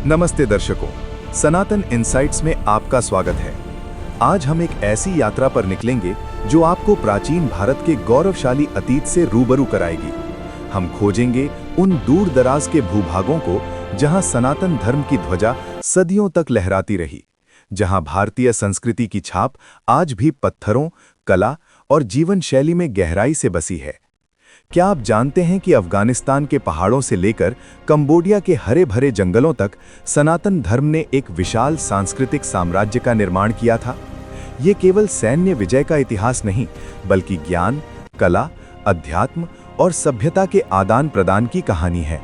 नमस्ते दर्शकों, सनातन इनसाइट्स में आपका स्वागत है। आज हम एक ऐसी यात्रा पर निकलेंगे जो आपको प्राचीन भारत के गौरवशाली अतीत से रूबरू कराएगी। हम खोजेंगे उन दूर दराज के भूभागों को जहां सनातन धर्म की ध्वजा सदियों तक लहराती रही, जहां भारतीय संस्कृति की छाप आज भी पत्थरों, कला और जीवन शैली में गहराई से बसी है। क्या आप जानते हैं कि अफगानिस्तान के पहाड़ों से लेकर कंबोडिया के हरे भरे जंगलों तक सनातन धर्म ने एक विशाल सांस्कृतिक साम्राज्य का निर्माण किया था? ये केवल सैन्य विजय का इतिहास नहीं, बल्कि ज्ञान, कला, अध्यात्म और सभ्यता के आदान प्रदान की कहानी है।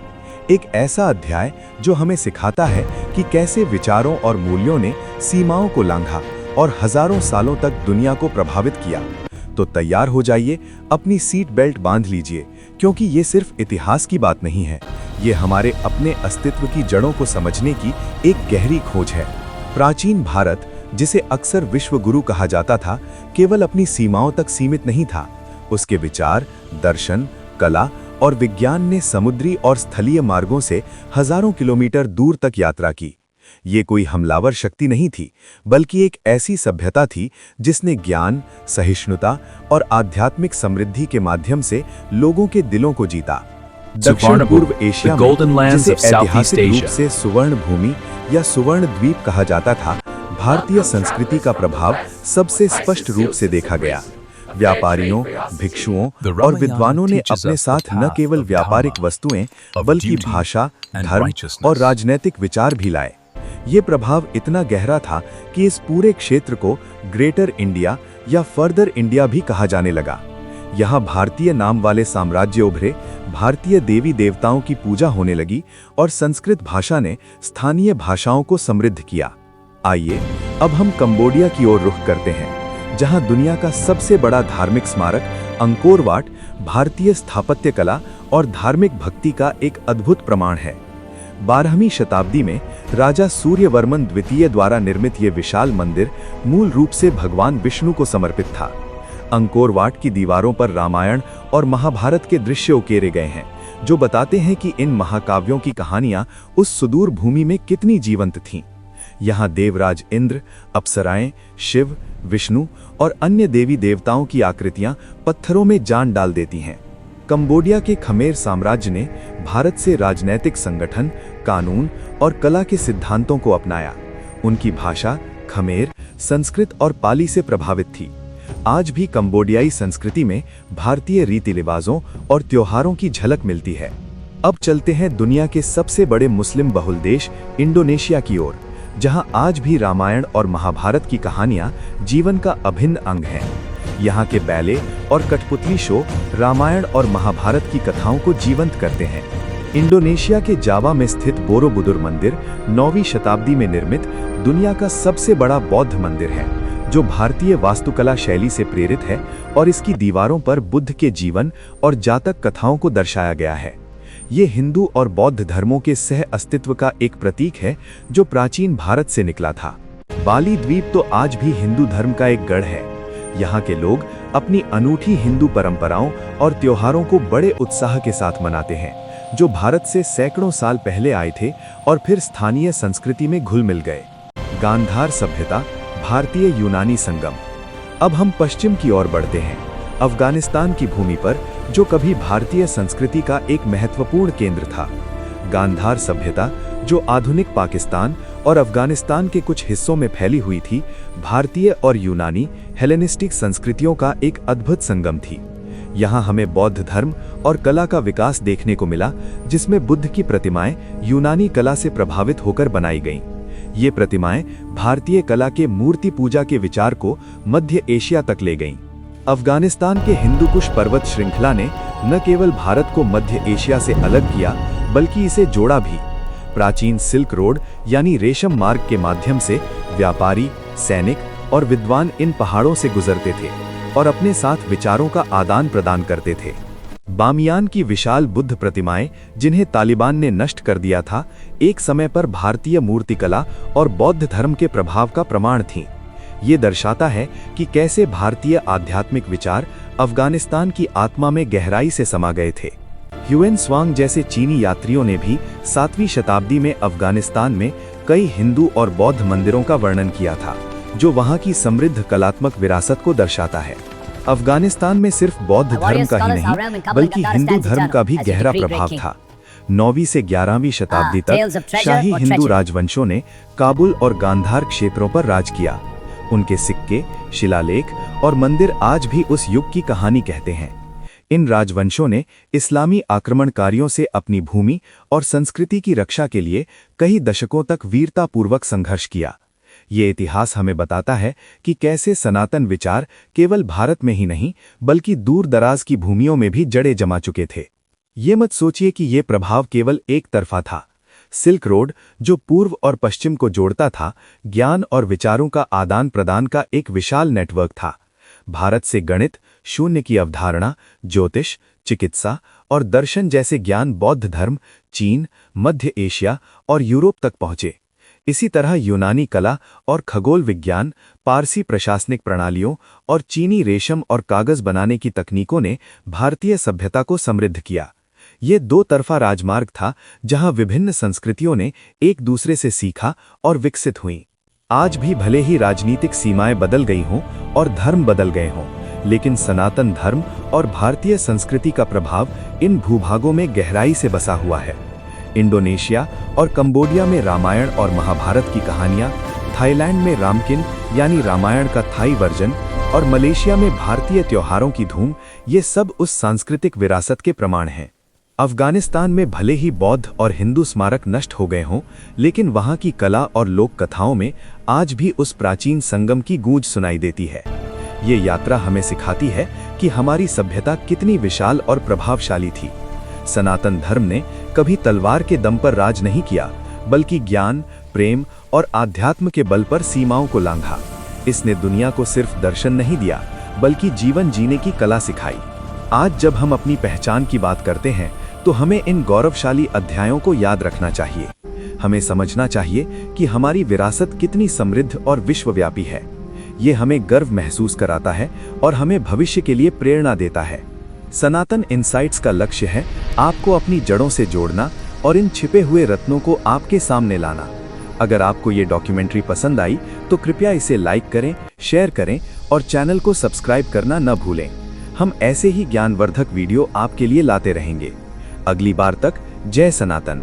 एक ऐसा अध्याय जो हमें सिखाता है कि कैसे विचारों और मूल्यों ने सीमाओं को लांघा और हजारों सालों तक दुनिया को प्रभावित किया। तो तैयार हो जाइए, अपनी सीट बेल्ट बांध लीजिए, क्योंकि ये सिर्फ इतिहास की बात नहीं है, ये हमारे अपने अस्तित्व की जड़ों को समझने की एक गहरी खोज है। प्राचीन भारत, जिसे अक्सर विश्व गुरु कहा जाता था, केवल अपनी सीमाओं तक सीमित नहीं था। उसके विचार, दर्शन, कला और विज्ञान ने समुद्री और स्थलीय मार्गों से हजारों किलोमीटर दूर तक यात्रा की। ये कोई हमलावर शक्ति नहीं थी, बल्कि एक ऐसी सभ्यता थी जिसने ज्ञान, सहिष्णुता और आध्यात्मिक समृद्धि के माध्यम से लोगों के दिलों को जीता। दक्षिण पूर्व एशिया में, जिसे ऐतिहासिक रूप से सुवर्ण भूमि या सुवर्ण द्वीप कहा जाता था, भारतीय संस्कृति का प्रभाव सबसे स्पष्ट रूप से देखा गया। व्यापारियों, भिक्षुओं और विद्वानों ने अपने साथ न केवल व्यापारिक वस्तुएं, बल्कि भाषा, धर्म और राजनैतिक विचार भी लाए। ये प्रभाव इतना गहरा था कि इस पूरे क्षेत्र को ग्रेटर इंडिया या फर्दर इंडिया भी कहा जाने लगा। यहाँ भारतीय नाम वाले साम्राज्य उभरे, भारतीय देवी देवताओं की पूजा होने लगी और संस्कृत भाषा ने स्थानीय भाषाओं को समृद्ध किया। आइए अब हम कंबोडिया की ओर रुख करते हैं, जहाँ दुनिया का सबसे बड़ा धार्मिक स्मारक अंकोर वाट भारतीय स्थापत्य कला और धार्मिक भक्ति का एक अद्भुत प्रमाण है। 12वीं शताब्दी में राजा सूर्यवर्मन द्वितीय द्वारा निर्मित ये विशाल मंदिर मूल रूप से भगवान विष्णु को समर्पित था। अंकोर वाट की दीवारों पर रामायण और महाभारत के दृश्य उकेरे गए हैं, जो बताते हैं कि इन महाकाव्यों की कहानियां उस सुदूर भूमि में कितनी जीवंत थीं। यहाँ देवराज इंद्र, अप्सराएं, शिव, विष्णु और अन्य देवी देवताओं की आकृतियां पत्थरों में जान डाल देती हैं। कंबोडिया के खमेर साम्राज्य ने भारत से राजनैतिक संगठन, कानून और कला के सिद्धांतों को अपनाया। उनकी भाषा खमेर, संस्कृत और पाली से प्रभावित थी। आज भी कंबोडियाई संस्कृति में भारतीय रीति रिवाजों और त्योहारों की झलक मिलती है। अब चलते हैं दुनिया के सबसे बड़े मुस्लिम बहुल देश इंडोनेशिया की ओर, जहां आज भी रामायण और महाभारत की कहानियां जीवन का अभिन्न अंग हैं। यहाँ के बैले और कठपुतली शो रामायण और महाभारत की कथाओं को जीवंत करते हैं। इंडोनेशिया के जावा में स्थित बोरोबुदुर मंदिर 9वीं शताब्दी में निर्मित दुनिया का सबसे बड़ा बौद्ध मंदिर है, जो भारतीय वास्तुकला शैली से प्रेरित है और इसकी दीवारों पर बुद्ध के जीवन और जातक कथाओं को दर्शाया गया है। ये हिंदू और बौद्ध धर्मों के सह अस्तित्व का एक प्रतीक है, जो प्राचीन भारत से निकला था। बाली द्वीप तो आज भी हिंदू धर्म का एक गढ़ है। यहाँ के लोग अपनी अनूठी हिंदू परंपराओं और त्योहारों को बड़े उत्साह के साथ मनाते हैं, जो भारत से सैकड़ों साल पहले आए थे और फिर स्थानीय संस्कृति में घुल मिल गए। गांधार सभ्यता, भारतीय यूनानी संगम। अब हम पश्चिम की ओर बढ़ते हैं, अफगानिस्तान की भूमि पर, जो कभी भारतीय संस्कृति का एक महत्वपूर्ण केंद्र था। गांधार सभ्यता, जो आधुनिक पाकिस्तान और अफगानिस्तान के कुछ हिस्सों में फैली हुई थी, भारतीय और यूनानी हेलेनिस्टिक संस्कृतियों का एक अद्भुत संगम थी। यहाँ हमें बौद्ध धर्म और कला का विकास देखने को मिला, जिसमें बुद्ध की प्रतिमाएं यूनानी कला से प्रभावित होकर बनाई गईं। ये प्रतिमाएं भारतीय कला के मूर्ति पूजा के विचार को मध्य एशिया तक ले गईं। अफगानिस्तान के हिंदुकुश पर्वत श्रृंखला ने न केवल भारत को मध्य एशिया से अलग किया, बल्कि इसे जोड़ा भी। प्राचीन सिल्क रोड यानी रेशम मार्ग के माध्यम से व्यापारी, सैनिक और विद्वान इन पहाड़ों से गुजरते थे और अपने साथ विचारों का आदान प्रदान करते थे। बामियान की विशाल बुद्ध प्रतिमाएं, जिन्हें तालिबान ने नष्ट कर दिया था, एक समय पर भारतीय मूर्तिकला और बौद्ध धर्म के प्रभाव का प्रमाण थीं। ये दर्शाता है कि कैसे भारतीय आध्यात्मिक विचार अफगानिस्तान की आत्मा में गहराई से समा गए थे। ह्यूएन स्वांग जैसे चीनी यात्रियों ने भी 7वीं शताब्दी में अफगानिस्तान में कई हिंदू और बौद्ध मंदिरों का वर्णन किया था, जो वहां की समृद्ध कलात्मक विरासत को दर्शाता है। अफगानिस्तान में सिर्फ बौद्ध धर्म का ही नहीं, बल्कि हिंदू धर्म का भी गहरा प्रभाव था। 9वीं से 11वीं शताब्दी तक शाही हिंदू राजवंशों ने काबुल और गांधार क्षेत्रों पर राज किया। उनके सिक्के, शिलालेख और मंदिर आज भी उस युग की कहानी कहते हैं। इन राजवंशों ने इस्लामी आक्रमणकारियों से अपनी भूमि और संस्कृति की रक्षा के लिए कई दशकों तक वीरतापूर्वक संघर्ष किया। ये इतिहास हमें बताता है कि कैसे सनातन विचार केवल भारत में ही नहीं, बल्कि दूर दराज की भूमियों में भी जड़ें जमा चुके थे। ये मत सोचिए कि ये प्रभाव केवल एक तरफा था। सिल्क रोड, जो पूर्व और पश्चिम को जोड़ता था, ज्ञान और विचारों का आदान प्रदान का एक विशाल नेटवर्क था। भारत से गणित, शून्य की अवधारणा, ज्योतिष, चिकित्सा और दर्शन जैसे ज्ञान बौद्ध धर्म चीन, मध्य एशिया और यूरोप तक पहुंचे। इसी तरह यूनानी कला और खगोल विज्ञान, पारसी प्रशासनिक प्रणालियों और चीनी रेशम और कागज बनाने की तकनीकों ने भारतीय सभ्यता को समृद्ध किया। ये दो तरफा राजमार्ग था जहां विभिन्न संस्कृतियों ने एक दूसरे से सीखा और विकसित हुईं। आज भी भले ही राजनीतिक सीमाएं बदल गई हों और धर्म बदल गए हों, लेकिन सनातन धर्म और भारतीय संस्कृति का प्रभाव इन भूभागों में गहराई से बसा हुआ है। इंडोनेशिया और कंबोडिया में रामायण और महाभारत की कहानियां, थाईलैंड में रामकिन यानी रामायण का थाई वर्जन और मलेशिया में भारतीय त्योहारों की धूम, ये सब उस सांस्कृतिक विरासत के प्रमाण हैं। अफगानिस्तान में भले ही बौद्ध और हिंदू स्मारक नष्ट हो गए हों, लेकिन वहां की कला और लोक कथाओं में आज भी उस प्राचीन संगम की गूंज सुनाई देती है। ये यात्रा हमें सिखाती है कि हमारी सभ्यता कितनी विशाल और प्रभावशाली थी। सनातन धर्म ने कभी तलवार के दम पर राज नहीं किया, बल्कि ज्ञान, प्रेम और आध्यात्म के बल पर सीमाओं को लांघा। इसने दुनिया को सिर्फ दर्शन नहीं दिया, बल्कि जीवन जीने की कला सिखाई। आज जब हम अपनी पहचान की बात करते हैं, तो हमें इन गौरवशाली अध्यायों को याद रखना चाहिए। हमें समझना चाहिए कि हमारी विरासत कितनी समृद्ध और विश्वव्यापी है। ये हमें गर्व महसूस कराता है और हमें भविष्य के लिए प्रेरणा देता है। सनातन इनसाइट्स का लक्ष्य है आपको अपनी जड़ों से जोड़ना और इन छिपे हुए रत्नों को आपके सामने लाना। अगर आपको ये डॉक्यूमेंट्री पसंद आई तो कृपया इसे लाइक करें, शेयर करें और चैनल को सब्सक्राइब करना न भूलें। हम ऐसे ही ज्ञानवर्धक वीडियो आपके लिए लाते रहेंगे। अगली बार तक जय सनातन।